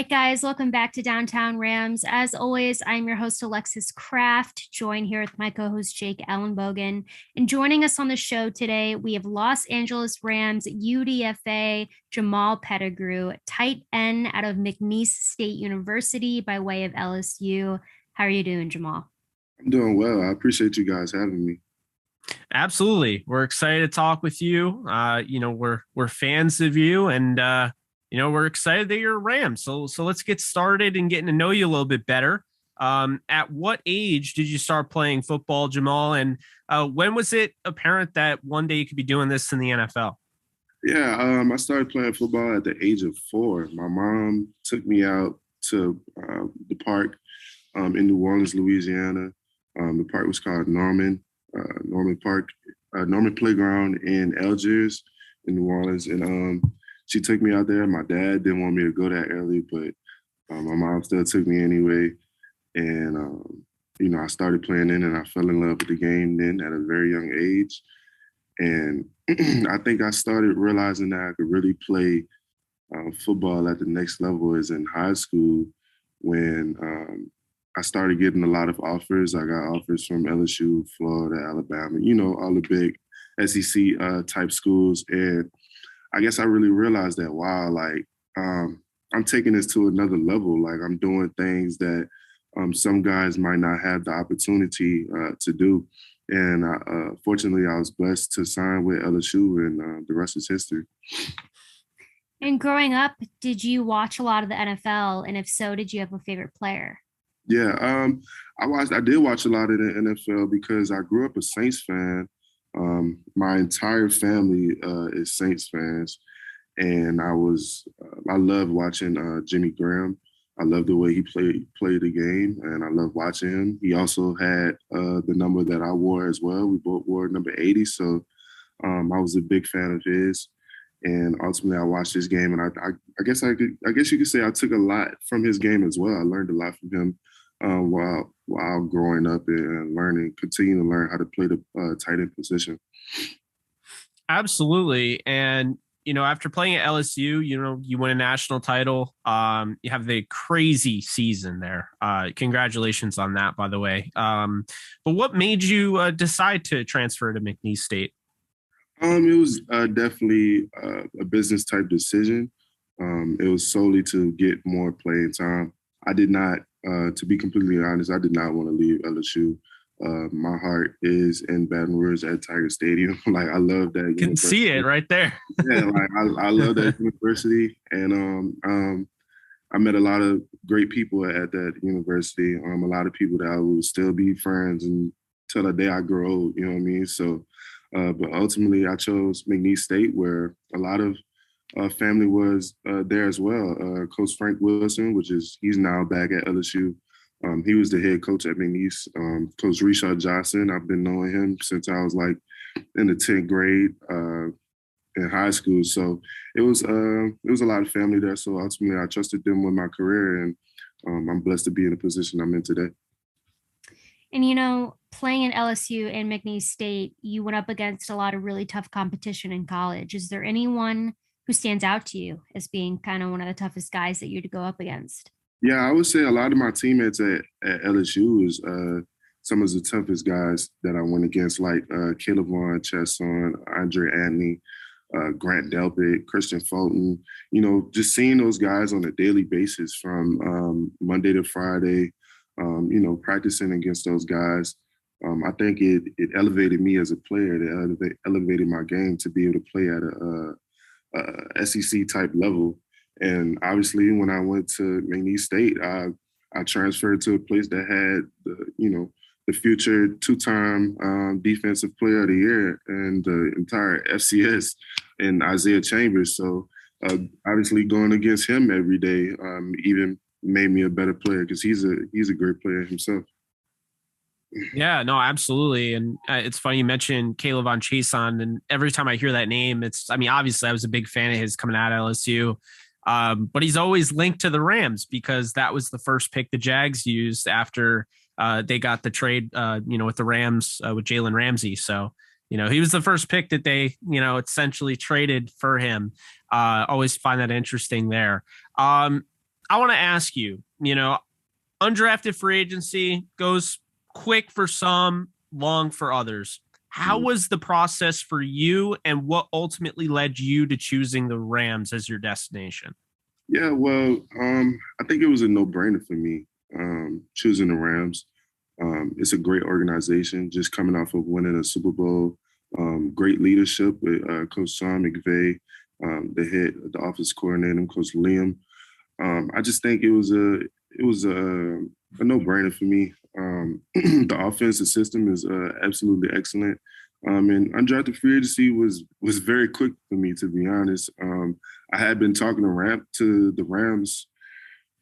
right, guys, welcome back to Downtown Rams. As always, I'm your host, Alexis Kraft, joined here with my co host, Jake Ellenbogen. And joining us on the show today, we have Los Angeles Rams UDFA Jamal Pettigrew, tight end out of McNeese State University by way of LSU. How are you doing, Jamal? I'm doing well. I appreciate you guys having me. Absolutely. We're excited to talk with you. We're fans of you, and we're excited that you're a Ram. So let's get started and getting to know you a little bit better. At what age did you start playing football, Jamal? And when was it apparent that one day you could be doing this in the NFL? Yeah, I started playing football at the age of 4. My mom took me out to the park in New Orleans, Louisiana. The park was called Norman Park, Norman Playground in Algiers in New Orleans. And she took me out there. My dad didn't want me to go that early, but my mom still took me anyway. And, I started playing then and I fell in love with the game then at a very young age. And I think I started realizing that I could really play football at the next level is in high school when I started getting a lot of offers. I got offers from LSU, Florida, Alabama, all the big SEC type schools. And I guess I really realized that, wow, like I'm taking this to another level. Like I'm doing things that some guys might not have the opportunity to do. And fortunately, I was blessed to sign with LSU, and the rest is history. And growing up, did you watch a lot of the NFL? And if so, did you have a favorite player? Yeah, I did watch a lot of the NFL because I grew up a Saints fan. My entire family is Saints fans, and I loved watching Jimmy Graham. I love the way he played the game, and I love watching him. He also had the number that I wore as well. We both wore number 80, so I was a big fan of his. And ultimately, I watched this game, and I guess you could say I took a lot from his game as well. I learned a lot from him while growing up and continuing to learn how to play the tight end position. Absolutely. And after playing at LSU, you win a national title. You have the crazy season there. Congratulations on that, by the way. But what made you decide to transfer to McNeese State? It was definitely a business type decision. It was solely to get more playing time. I did not, to be completely honest, I did not want to leave LSU. My heart is in Baton Rouge at Tiger Stadium. Like I love that. Can see it right there. Yeah, like I love that university, and I met a lot of great people at that university. A lot of people that I will still be friends until the day I grow old. You know what I mean? So, but ultimately, I chose McNeese State, where a lot of family was there as well. Coach Frank Wilson, he's now back at LSU. He was the head coach at McNeese. Coach Reshad Johnson, I've been knowing him since I was like in the 10th grade in high school. So it was a lot of family there. So ultimately, I trusted them with my career, and I'm blessed to be in the position I'm in today. And playing in LSU and McNeese State, you went up against a lot of really tough competition in college. Is there anyone who stands out to you as being kind of one of the toughest guys that you had to go up against? Yeah, I would say a lot of my teammates at LSU is some of the toughest guys that I went against, like Caleb Vaughn, Chesson, Andre Anthony, Grant Delpit, Christian Fulton. Just seeing those guys on a daily basis from Monday to Friday, practicing against those guys. I think it elevated me as a player. It elevated my game to be able to play at a SEC type level. And obviously, when I went to McNeese State, I transferred to a place that had the future 2-time defensive player of the year and the entire FCS and Isaiah Chambers. So obviously, going against him every day even made me a better player because he's a great player himself. Yeah, no, absolutely. And it's funny you mentioned Caleb Von Chason, and every time I hear that name, obviously I was a big fan of his coming out of LSU. But he's always linked to the Rams because that was the first pick the Jags used after they got the trade, with the Rams with Jalen Ramsey. So, he was the first pick that they, essentially traded for him. Always find that interesting there. I want to ask you, undrafted free agency goes quick for some, long for others. How was the process for you, and what ultimately led you to choosing the Rams as your destination? Yeah, well, I think it was a no-brainer for me choosing the Rams. It's a great organization, just coming off of winning a Super Bowl. Great leadership with Coach Sean McVay, the office coordinator, Coach Liam. I just think it was a no-brainer for me. The offensive system is absolutely excellent. And undrafted free agency was very quick for me, to be honest. I had been talking to the Rams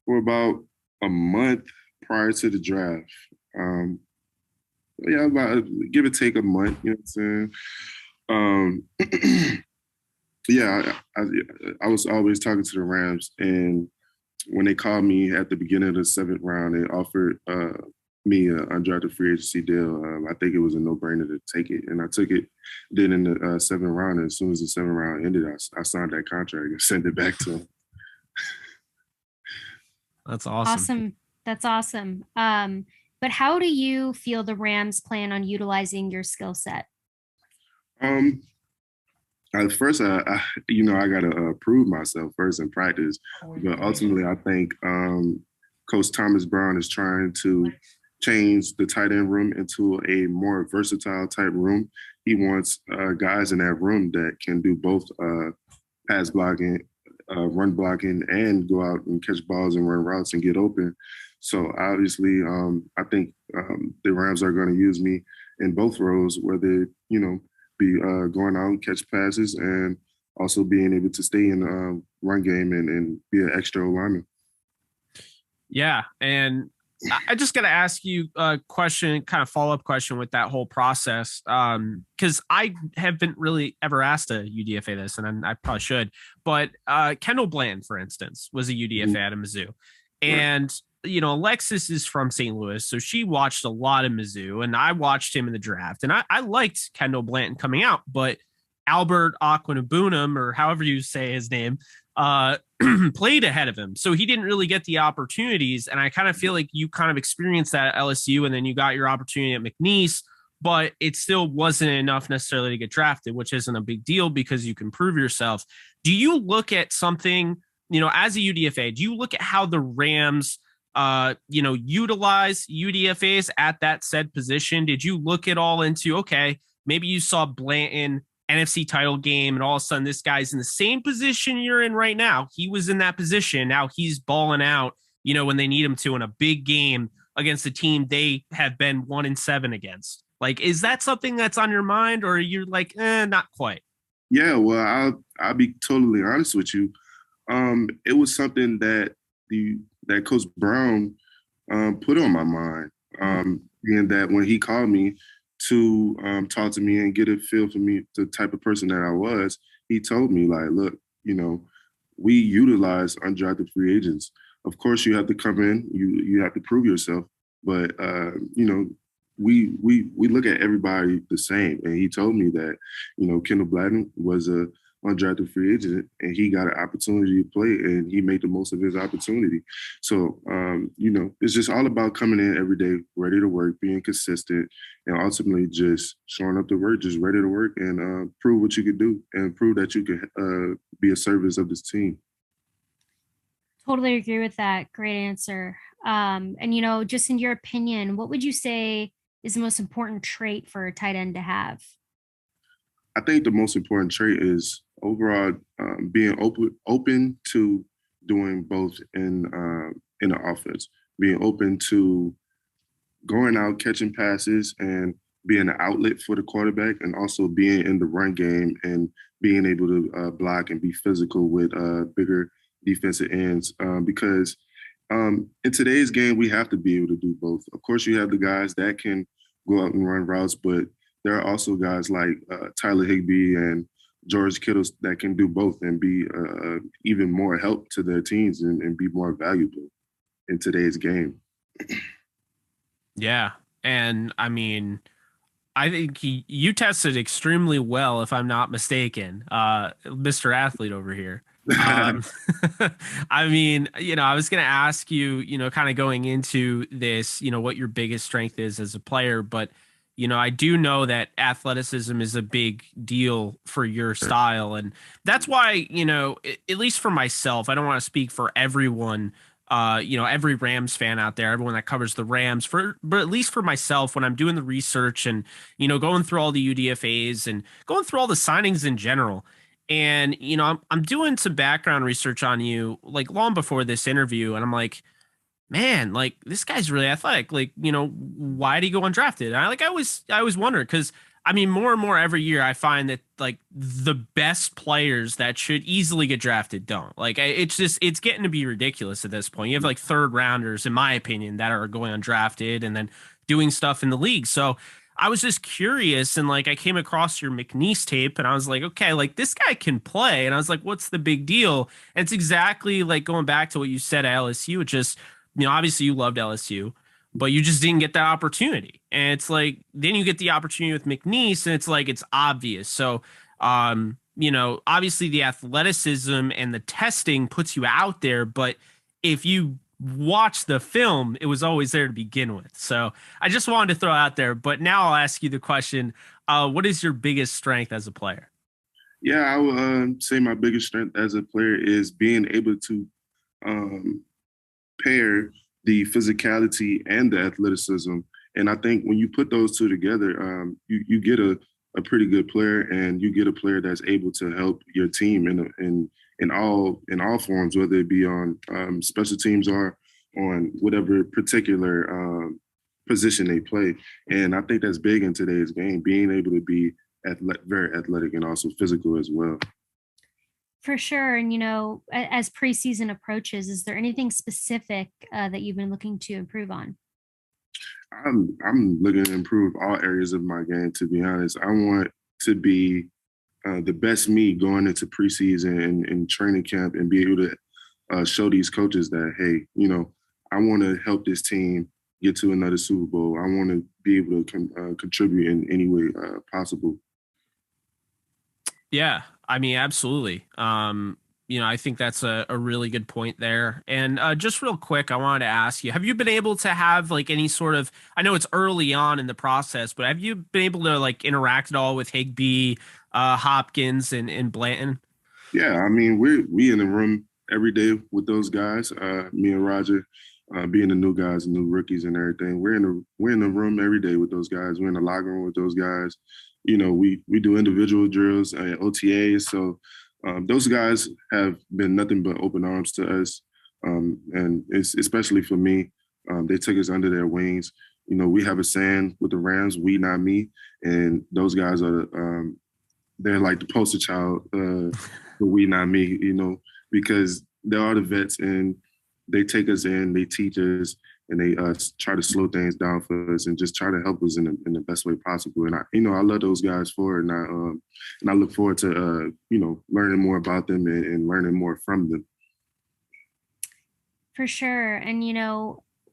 for about a month prior to the draft. Um, yeah, about give or take a month. You know what I'm saying? Yeah, I was always talking to the Rams, and when they called me at the beginning of the seventh round, they offered me an undrafted free agency deal. I think it was a no-brainer to take it, and I took it. Then in the seventh round, and as soon as the seventh round ended, I signed that contract and sent it back to him. That's awesome. Awesome. That's awesome. But how do you feel the Rams plan on utilizing your skill set? Um, At first, I got to prove myself first in practice, but ultimately, I think Coach Thomas Brown is trying to change the tight end room into a more versatile type room. He wants guys in that room that can do both pass blocking, run blocking, and go out and catch balls and run routes and get open. So obviously, I think the Rams are going to use me in both roles, whether be going out and catch passes and also being able to stay in the run game and be an extra lineman. Yeah, and I just got to ask you a question, kind of follow-up question with that whole process, because I haven't really ever asked a UDFA this, and I probably should. But Kendall Bland, for instance, was a UDFA at Mizzou, and Alexis is from St. Louis, so she watched a lot of Mizzou, and I watched him in the draft, and I liked Kendall Blanton coming out, but Albert Aquinabunum, or however you say his name, played ahead of him, so he didn't really get the opportunities. And I kind of feel like you kind of experienced that at LSU, and then you got your opportunity at McNeese, but it still wasn't enough necessarily to get drafted, which isn't a big deal because you can prove yourself. Do you look at something, as a UDFA, do you look at how the Rams utilize UDFAs at that said position? Did you look at all into, okay, maybe you saw Blanton NFC title game, and all of a sudden this guy's in the same position you're in right now. He was in that position. Now he's balling out, when they need him to in a big game against a team they have been 1-7 against. Like, is that something that's on your mind, or you're like, not quite? Yeah, well, I'll be totally honest with you. It was something that Coach Brown put on my mind. Being that when he called me to talk to me and get a feel for me, the type of person that I was, he told me, like, look, we utilize undrafted free agents. Of course, you have to come in, you have to prove yourself, but we look at everybody the same. And he told me that, Kendall Bladden was a undrafted free agent, and he got an opportunity to play, and he made the most of his opportunity. So, it's just all about coming in every day, ready to work, being consistent, and ultimately just showing up to work, just ready to work and prove what you could do and prove that you can be a service of this team. Totally agree with that. Great answer. And just in your opinion, what would you say is the most important trait for a tight end to have? I think the most important trait is overall being open to doing both in the offense, being open to going out, catching passes, and being an outlet for the quarterback, and also being in the run game and being able to block and be physical with bigger defensive ends. Because in today's game, we have to be able to do both. Of course, you have the guys that can go out and run routes, but there are also guys like Tyler Higbee and George Kittle that can do both and be even more help to their teams and be more valuable in today's game. Yeah. And I mean, I think you tested extremely well, if I'm not mistaken, Mr. Athlete over here. Um, I mean, I was going to ask you, kind of going into this, what your biggest strength is as a player, but, I do know that athleticism is a big deal for your style. And that's why, at least for myself, I don't want to speak for everyone, every Rams fan out there, everyone that covers the Rams but at least for myself, when I'm doing the research and, going through all the UDFAs and going through all the signings in general. And, I'm doing some background research on you like long before this interview. And I'm like, man, like this guy's really athletic. Like, why did he go undrafted? And I always wondered because I mean, more and more every year, I find that like the best players that should easily get drafted don't. Like, it's getting to be ridiculous at this point. You have like third rounders, in my opinion, that are going undrafted and then doing stuff in the league. So I was just curious, and like I came across your McNeese tape, and I was like, okay, like this guy can play, and I was like, what's the big deal? And it's exactly like going back to what you said at LSU. It just, obviously you loved LSU, but you just didn't get that opportunity. And it's like, then you get the opportunity with McNeese and it's like, it's obvious. So, obviously the athleticism and the testing puts you out there, but if you watch the film, it was always there to begin with. So I just wanted to throw out there, but now I'll ask you the question. What is your biggest strength as a player? Yeah, I would say my biggest strength as a player is being able to um, pair the physicality and the athleticism. And I think when you put those two together, you get a pretty good player, and you get a player that's able to help your team in all forms, whether it be on special teams or on whatever particular position they play. And I think that's big in today's game, being able to be very athletic and also physical as well. For sure. And, as preseason approaches, is there anything specific that you've been looking to improve on? I'm looking to improve all areas of my game, to be honest. I want to be the best me going into preseason and training camp, and be able to show these coaches that, hey, I want to help this team get to another Super Bowl. I want to be able to contribute in any way possible. Yeah, I mean, absolutely. I think that's a really good point there. And just real quick, I wanted to ask you, have you been able to have like any sort of, I know it's early on in the process, but have you been able to like interact at all with Higbee, Hopkins and Blanton? Yeah, I mean, we in the room every day with those guys. Me and Roger, being the new guys, the new rookies and everything. We're in the room every day with those guys. We're in the locker room with those guys. We do individual drills and OTAs. So those guys have been nothing but open arms to us. And it's especially for me, they took us under their wings. We have a saying with the Rams, we not me. And those guys are, they're like the poster child for we not me, because they are the vets, and they take us in, they teach us, and they try to slow things down for us and just try to help us in the best way possible. And I love those guys for it, and I look forward to learning more about them and learning more from them. For sure. And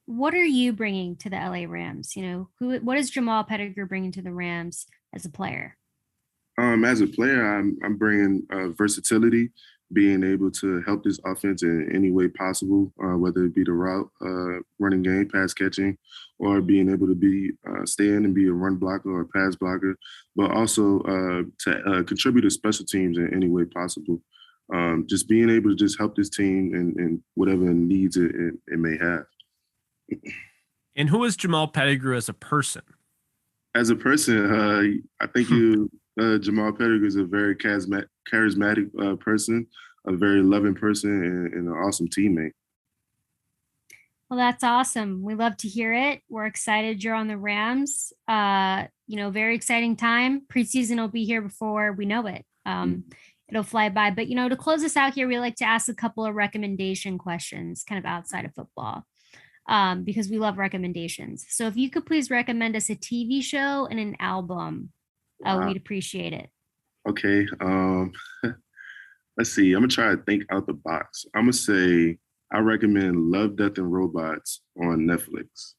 what are you bringing to the LA Rams? What is Jamal Pettigrew bringing to the Rams as a player? As a player, I'm bringing versatility, being able to help this offense in any way possible, whether it be the route, running game, pass catching, or being able to be stay in and be a run blocker or a pass blocker, but also to contribute to special teams in any way possible. Just being able to just help this team in whatever needs it may have. And who is Jamal Pettigrew as a person? As a person, I think Jamal Pettigrew is a very charismatic person, a very loving person, and an awesome teammate. Well, that's awesome. We love to hear it. We're excited you're on the Rams. Very exciting time. Preseason will be here before we know it. It'll fly by. But, to close us out here, we like to ask a couple of recommendation questions kind of outside of football, because we love recommendations. So if you could please recommend us a TV show and an album, we'd appreciate it. Okay. Let's see. I'm going to try to think out the box. I'm going to say I recommend Love, Death, and Robots on Netflix.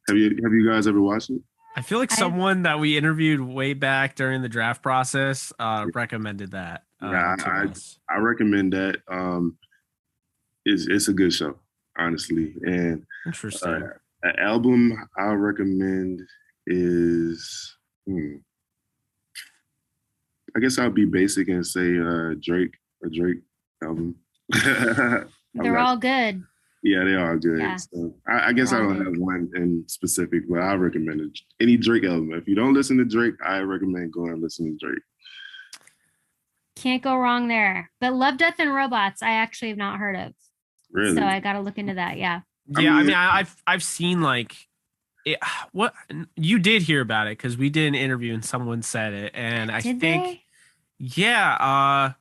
Have you guys ever watched it? I feel like I someone that we interviewed way back during the draft process recommended that Yeah, to us. I recommend that. It's a good show, honestly. And uh, Interesting. an album I recommend is, I guess I'll be basic and say a Drake album. I'm they're not. all good. Yeah, they are good. Yeah, So I they're guess I all don't good. have one in specific, but I recommend it. Any Drake album. If you don't listen to Drake, I recommend going and listen to Drake. Can't go wrong there. But Love, Death, and Robots, I actually have not heard of. So Really? I got to look into that. Yeah. I Yeah, I mean, mean, I've seen like it, what you did hear about it because we did an interview and someone said it, and I Did think they? yeah.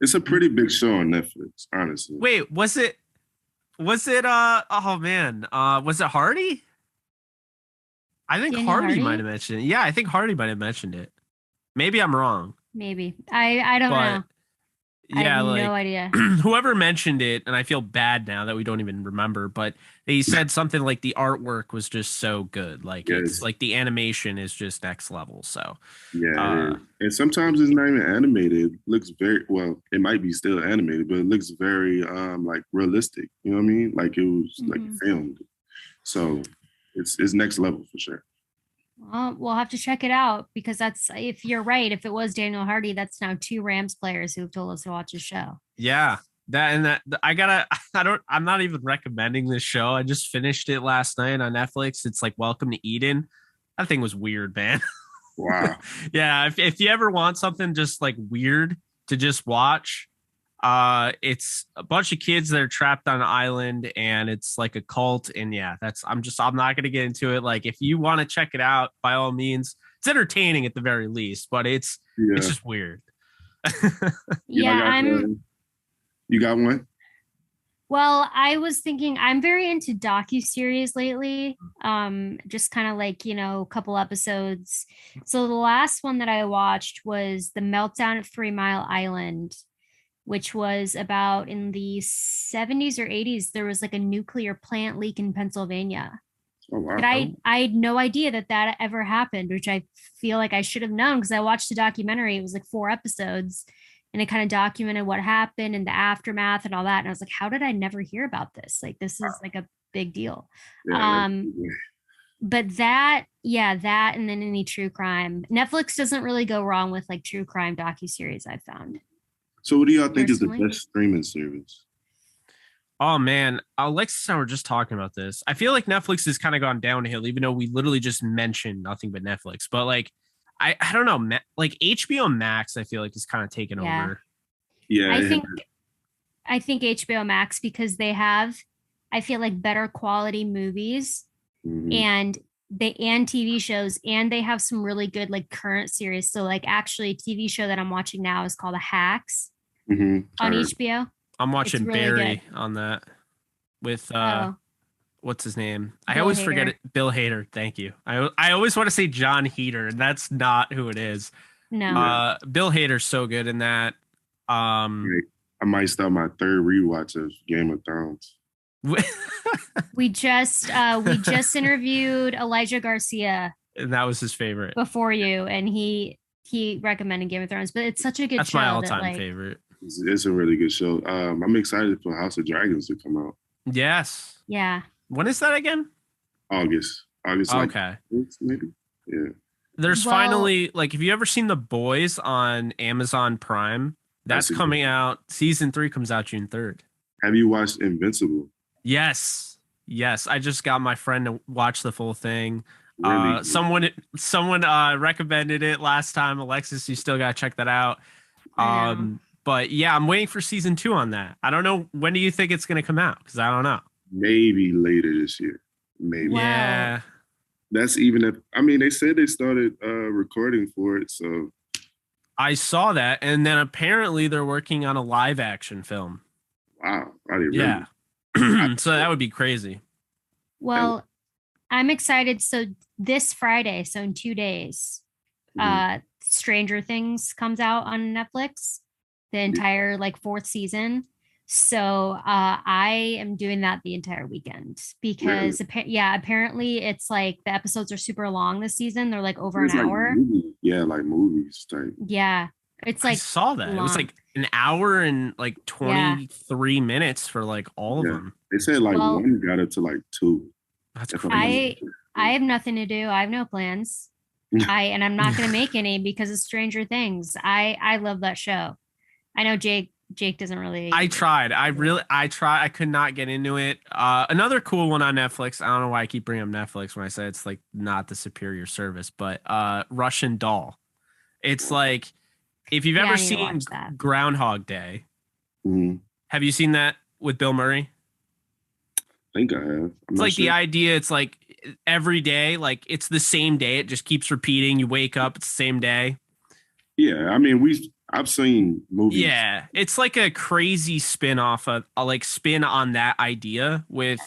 it's a pretty big show on Netflix, honestly. Wait, was it oh man, was it Hardy? I think Daniel Hardy might have Hardy? mentioned it. Yeah, I think Hardy might have mentioned it. Maybe I'm wrong, Maybe. I don't but know. I have yeah, no like idea. whoever mentioned it, and I feel bad now that we don't even remember, but they said something like the artwork was just so good. Like it's Yes. like the animation is just next level. So Yeah, it uh is. And sometimes it's not even animated. It looks very well, it might be still animated, but it looks very like realistic. You know what I mean? Like it was like Mhm. filmed. So it's next level for sure. Well, we'll have to check it out because that's if you're right. If it was Daniel Hardy, that's now two Rams players who've told us to watch his show. yeah, that and that I gotta I'm not even recommending this show. I just finished it last night on Netflix. It's like Welcome to Eden. That thing was weird, man. Wow. Yeah, if you ever want something just like weird to just watch, it's a bunch of kids that are trapped on an island and it's like a cult. And yeah, I'm not gonna get into it. Like if you want to check it out, by all means, it's entertaining at the very least, but it's Yeah. just weird. Yeah, Yeah, you got one? well, I was thinking I'm very into docu-series lately. Just kind of like, a couple episodes. So the last one that I watched was The Meltdown at 3 Mile Island, which was about in the 70s or 80s. There was like a nuclear plant leak in Pennsylvania. Oh But wow. I had no idea that that ever happened, which I feel like I should have known because I watched the documentary. It was like 4 episodes and it kind of documented what happened and the aftermath and all that. And I was like, how did I never hear about this? Like, this is like a big deal. Yeah, Um, but that, yeah, that and then any true crime. Netflix doesn't really go wrong with like true crime docuseries, I've found so what do y'all think is the personally. best streaming service? Oh man, Alexis and I were just talking about this. I feel like Netflix has kind of gone downhill, even though we literally just mentioned nothing but Netflix. But like, I don't know, like HBO Max, I feel like is kind of taken Yeah. over. Yeah, I think I think HBO Max because they have, I feel like better quality movies mhm, and TV shows and they have some really good like current series. So like actually a TV show that I'm watching now is called The Hacks I on heard. HBO. I'm It's watching really good. Barry on that with Oh, what's his name? I Bill always forget Hader. it. Bill Hader. Thank you. I always want to say John Heater, and that's not who it is. No. Yeah, Bill Hader's so good in that. Um, like, I might start my third rewatch of Game of Thrones. We just interviewed Elijah Garcia and that was his favorite. before you and he recommended Game of Thrones, but it's such a good That's my show that all-time like favorite. It's a really good show. I'm excited for House of Dragons to come out Yes. yeah. When is that again? August like Okay. maybe. Yeah. There's Well, finally like, have you ever seen The Boys on Amazon Prime? That's That's a good. coming out. Season 3 comes out June 3rd. Have you watched Invincible? Yes. Yes. I just got my friend to watch the full thing. Really good. Someone recommended it last time. Alexis, you still gotta check that out. I know. But yeah, I'm waiting for season 2 on that. I don't know, when do you think it's gonna come out? Because I don't know. Maybe later this year. Maybe. Wow. Yeah. That's even if I mean they said they started recording for it, so I saw that, and then apparently they're working on a live action film. wow. I didn't Yeah. remember. So that would be crazy. Well, I'm excited. So this Friday, so in 2 days, Mhm. Stranger Things comes out on Netflix, the entire like fourth season. So I am doing that the entire weekend Really? because apparently it's like the episodes are super long this season. They're like over an It's like hour. movies. Yeah, like movies type. Yeah, it's I like saw that. It was long. like an hour and like Yeah. 23 minutes for like all of Yeah. them. They said like Well, one got up to like two. That's If I'm not crazy. I have nothing to do. I have no plans. I'm not going to make any because of Stranger Things. I love that show. I know Jake doesn't really. I tried. I tried. I could not get into it. Another cool one on Netflix. I don't know why I keep bringing up Netflix when I say it's like not the superior service, but Russian Doll. It's like if you've Yeah, ever I need to seen watch that. Groundhog Day. Mhm. Have you seen that with Bill Murray? I think I have. I'm It's not like the sure. idea. It's like every day, like it's the same day. It just keeps repeating. You wake up, it's the same day. Yeah, I mean, I've seen movies. Yeah, it's like a crazy spin off of a like spin on that idea with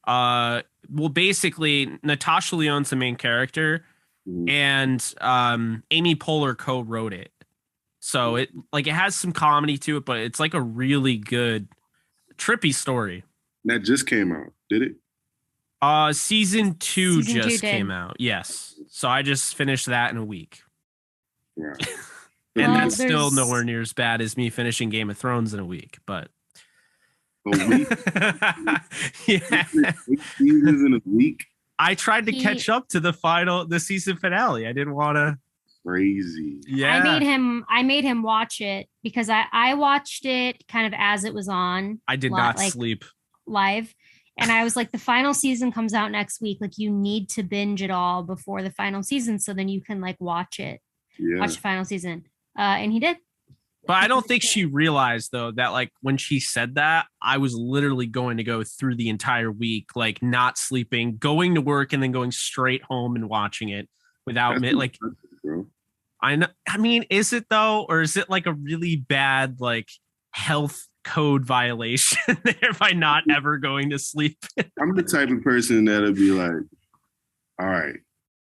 well basically Natasha Lyonne's the main character Mhm. and Amy Poehler co-wrote it. So it like it has some comedy to it, but it's like a really good trippy story. That just came out, did it? Season 2 Season two just came did. out. Yes. So I just finished that in a week. Wow. And Well, that's still there's nowhere near as bad as me finishing Game of Thrones in a week, but A week? yeah. 8 seasons in a week? I tried to catch he. up to the season finale. I didn't want to. Crazy. Yeah. I made him watch it because I watched it kind of as it was on, I did not like sleep. live. And I was like, the final season comes out next week. Like, you need to binge it all before the final season so then you can like watch Yeah. the final season. And he did. But I don't think she realized though that like when she said that, I was literally going to go through the entire week, like not sleeping, going to work, and then going straight home and watching it without That's like impressive, bro. I know. I mean, is it though, or is it like a really bad like health code violation there by not ever going to sleep? I'm the type of person that'll be like, all right,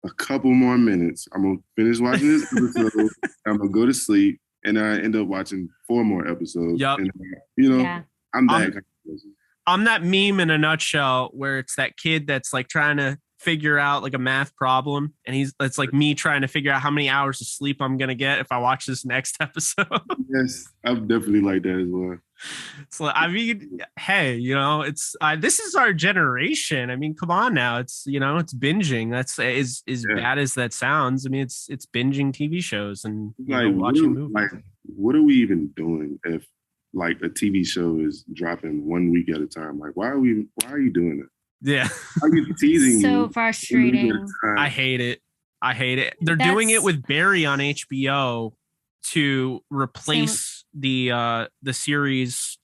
a couple more minutes. I'm gonna finish watching this episode. I'm gonna go to sleep, and I end up watching 4 more episodes. Yep. And you know, Yeah. I'm that I'm, kind of person. I'm that meme in a nutshell where it's that kid that's like trying to figure out like a math problem, and it's like me trying to figure out how many hours of sleep I'm gonna get if I watch this next episode. Yes, I'm definitely like that as well. So I mean, hey, this is our generation. I mean, come on now. It's it's binging. That's as Yeah. bad as that sounds. I mean, it's binging TV shows and Like, watching movies. what are we even doing if like a TV show is dropping 1 week at a time? Like, why are you doing it? Yeah, Why are you teasing So me frustrating. 1 week at a I time? hate it. I hate it. They're doing it with Barry on HBO to replace the series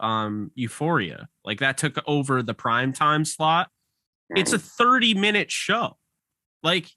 Euphoria. Like that took over the prime time slot. It's a 30-minute show. Like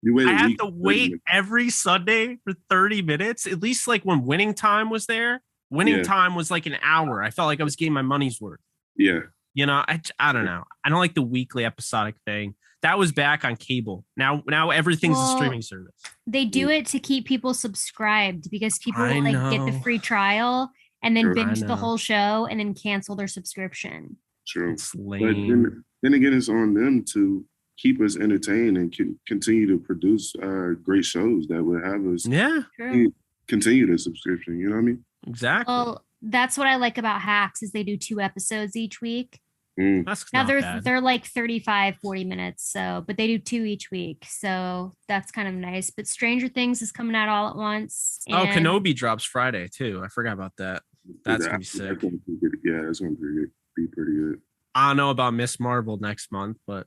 You wait I a have week. to wait every Sunday for 30 minutes. At least like when Winning Time was there, Winning Yeah. Time was like an hour. I felt like I was getting my money's worth. Yeah. I don't know. I don't like the weekly episodic thing. That was back on cable. Now everything's a streaming service. They do it to keep people subscribed because people I will like get the know. free trial and then True. binge I the know. whole show and then cancel their subscription. True. It's But lame. then again, it's on them to keep us entertained and continue to produce great shows that would have us Yeah, True. continue the subscription. You know what I mean? exactly. Well, that's what I like about Hacks is they do 2 episodes each week. Mm. That's Now not bad. they're like 35, 40 minutes. So, but they do 2 each week. So that's kind of nice. But Stranger Things is coming out all at once. Oh, and- Kenobi drops Friday too. I forgot about that. That's gonna be sick. That's gonna be good. Yeah, that's gonna be pretty good. I don't know about Miss Marvel next month, but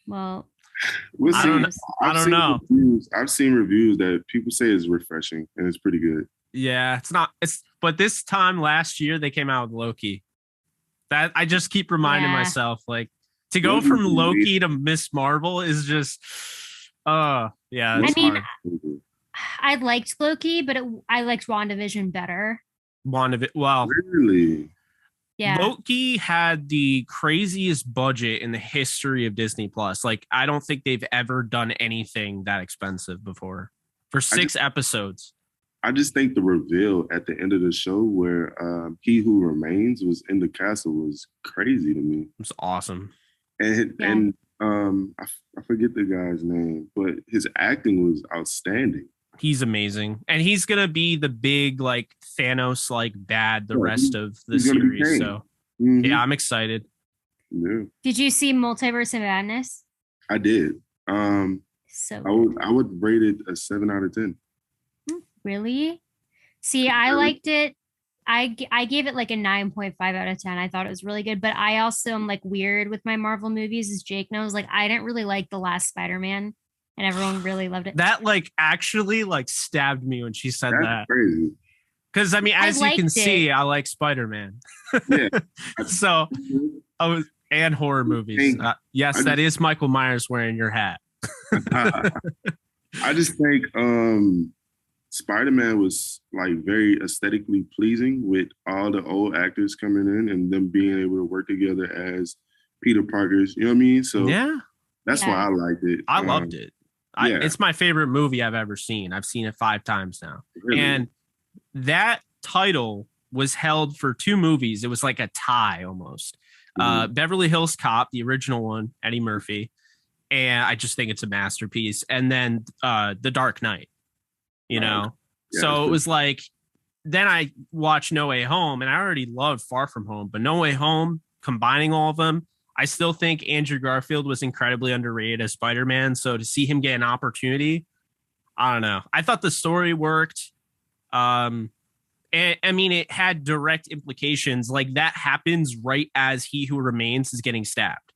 Well, We'll I see. don't know. I don't know. I've seen reviews that people say is refreshing and it's pretty good. Yeah, it's not. But this time last year they came out with Loki. That I just keep reminding Yeah. myself, like to go Loki's from amazing. Loki to Miss Marvel is just, yeah. I It's mean, hard. I liked Loki, but I liked WandaVision better. Well, Really? Yeah. Loki had the craziest budget in the history of Disney Plus. Like, I don't think they've ever done anything that expensive before for 6 episodes. I just think the reveal at the end of the show where He Who Remains was in the castle was crazy to me. It's awesome. I forget the guy's name, but his acting was outstanding. He's amazing, and he's gonna be the big like Thanos like bad the rest of the series. So yeah, I'm excited. Yeah. Did you see Multiverse of Madness? I did. So I would rate it a 7 out of 10. Really? See, I liked it. I gave it like a 9.5 out of 10. I thought it was really good, but I also am like weird with my Marvel movies, as Jake knows. Like, I didn't really like the last Spider-Man, and everyone really loved it. That like actually like stabbed me when she said that. Crazy. Because I mean, as you can see, I like Spider-Man. Yeah. So and horror movies. Yes, that is Michael Myers wearing your hat. I just think Spider-Man was like very aesthetically pleasing with all the old actors coming in and them being able to work together as Peter Parkers. You know what I mean? So yeah, that's why I liked it. I loved it. It's my favorite movie I've ever seen. I've seen it 5 times now. Really? And that title was held for 2 movies. It was like a tie almost. Beverly Hills Cop, the original one, Eddie Murphy. And I just think it's a masterpiece. And then The Dark Knight. You know, so it was like, then I watched No Way Home, and I already loved Far From Home, but No Way Home, combining all of them, I still think Andrew Garfield was incredibly underrated as Spider-Man. So to see him get an opportunity, I don't know. I thought the story worked. And I mean, it had direct implications. Like that happens right as He Who Remains is getting stabbed.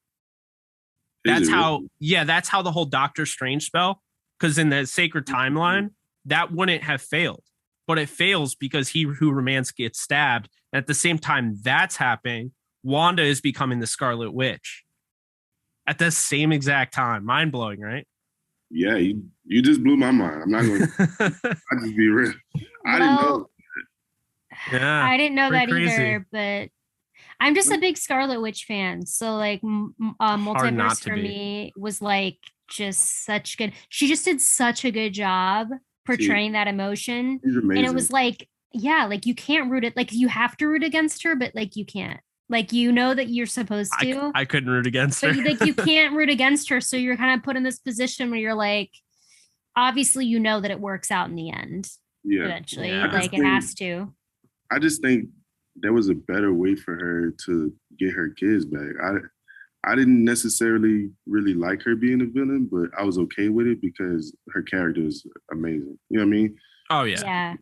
That's how the whole Doctor Strange spell, because in the sacred timeline, that wouldn't have failed, but it fails because He Who Remains gets stabbed. And at the same time that's happening, Wanda is becoming the Scarlet Witch at the same exact time. Mind blowing, right? Yeah, you just blew my mind. I'm not going to I'll just be real. I didn't know. Yeah, I didn't know that crazy. Either, but I'm just a big Scarlet Witch fan. So like Multiverse for me was like just such good. She just did such a good job portraying that emotion. And it was like, yeah, like you can't root it. Like you have to root against her, but like you can't. Like you know that you're supposed to. I couldn't root against her. Like you can't root against her. So you're kind of put in this position where you're like, obviously you know that it works out in the end. Yeah. Eventually. Yeah. Like it has to. I just think there was a better way for her to get her kids back. I didn't necessarily really like her being a villain, but I was okay with it because her character is amazing. You know what I mean? Oh, yeah. Yeah.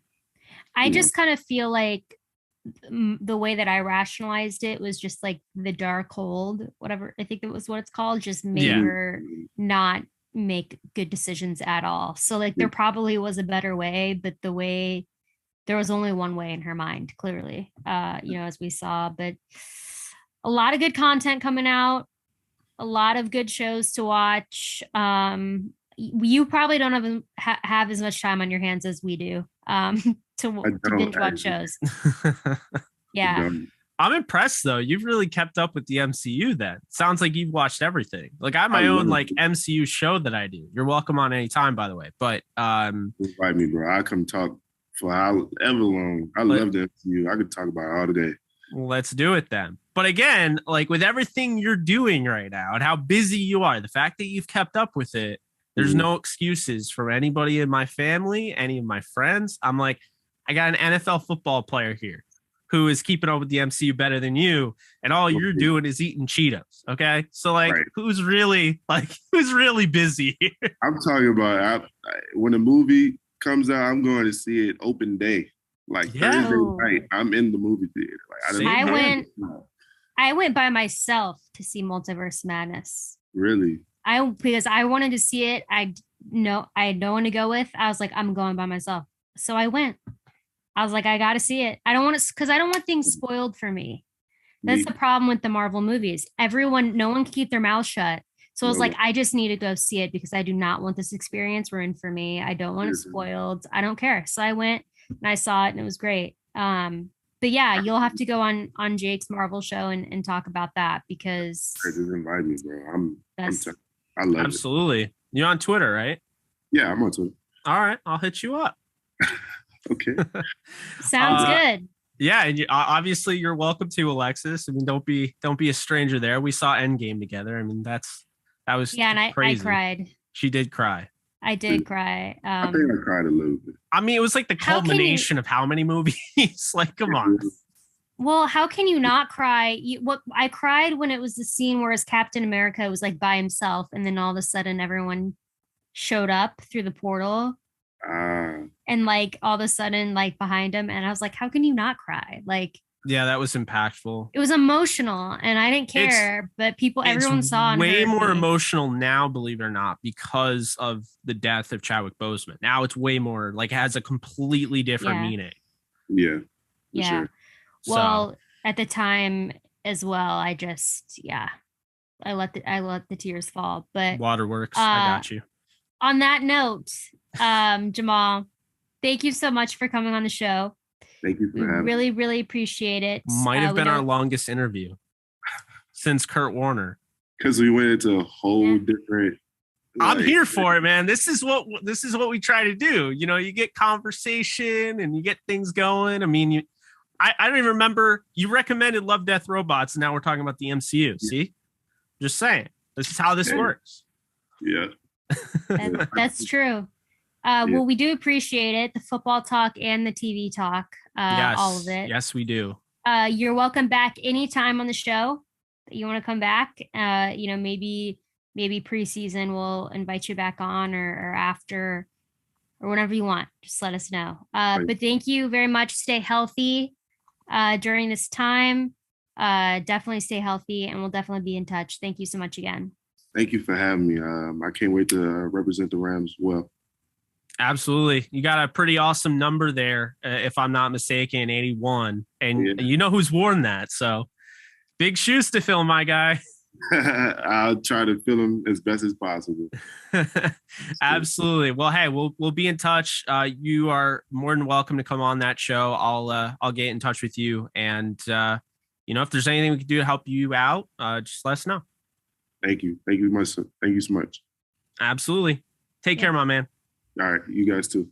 I just kind of feel like the way that I rationalized it was just like the dark hold, whatever, I think it was what it's called, just made her not make good decisions at all. So like there probably was a better way, but there was only one way in her mind, clearly, as we saw. But a lot of good content coming out. A lot of good shows to watch. You probably don't have as much time on your hands as we do to binge watch shows. Yeah. I'm impressed though. You've really kept up with the MCU then. Sounds like you've watched everything. Like I have my own like MCU show that I do. You're welcome on any time, by the way. But invite me, bro. I come talk for however long. I love the MCU. I could talk about it all day. Well, let's do it then. But again, like with everything you're doing right now and how busy you are, the fact that you've kept up with it, there's no excuses for anybody in my family, any of my friends. I'm like, I got an NFL football player here who is keeping up with the MCU better than you, and all you're doing is eating Cheetos. Okay, so like, who's really busy here? I'm talking about when a movie comes out, I'm going to see it open day. Like Thursday night, I'm in the movie theater. Like I went by myself to see Multiverse Madness. Really? Because I wanted to see it. I had no one to go with. I was like, I'm going by myself. So I went. I was like, I got to see it. I don't want things spoiled for me. That's the problem with the Marvel movies. No one can keep their mouth shut. So I was like, I just need to go see it because I do not want this experience ruined for me. I don't want it spoiled. I don't care. So I went and I saw it and it was great. But yeah, you'll have to go on Jake's Marvel show and talk about that because just invite me, bro. I love absolutely. It. You're on Twitter, right? Yeah, I'm on Twitter. All right, I'll hit you up. Okay. Sounds good. Yeah, and obviously you're welcome to, Alexis. I mean, don't be a stranger there. We saw Endgame together. I mean, that was and I crazy. cried. She did cry. I did cry. I think I cried a little bit. I mean, it was like the culmination of how many movies? Like, come on. Well, how can you not cry? What I cried when it was the scene where as Captain America was like by himself, and then all of a sudden everyone showed up through the portal, and like all of a sudden like behind him, and I was like, how can you not cry? Like, yeah, that was impactful. It was emotional, and I didn't care, but everyone saw. And way more emotional now, believe it or not, because of the death of Chadwick Boseman. Now it's way more like it has a completely different meaning. Yeah. Yeah. Sure. Well, at the time as well, I just I let the tears fall. But Waterworks, I got you. On that note, Jamal, thank you so much for coming on the show. Thank you for having me. Really appreciate it. Might have been our longest interview since Kurt Warner. Because we went into a whole different. I'm here for it, man. This is what we try to do. You know, you get conversation and you get things going. I mean, I don't even remember you recommended Love, Death, Robots, and now we're talking about the MCU. Yeah. See, just saying, this is how this works. Yeah, that's true. Well, we do appreciate it, the football talk and the TV talk, yes. all of it. Yes, we do. You're welcome back anytime on the show that you want to come back. You know, maybe preseason we'll invite you back on or after or whenever you want. Just let us know. But thank you very much. Stay healthy during this time. Definitely stay healthy, and we'll definitely be in touch. Thank you so much again. Thank you for having me. I can't wait to represent the Rams well. Absolutely. You got a pretty awesome number there, if I'm not mistaken, 81. And you know who's worn that. So big shoes to fill, my guy. I'll try to fill them as best as possible. Absolutely. Well, hey, we'll be in touch. You are more than welcome to come on that show. I'll get in touch with you. And, you know, if there's anything we can do to help you out, just let us know. Thank you. Thank you so much. Absolutely. Take care, my man. All right. You guys too.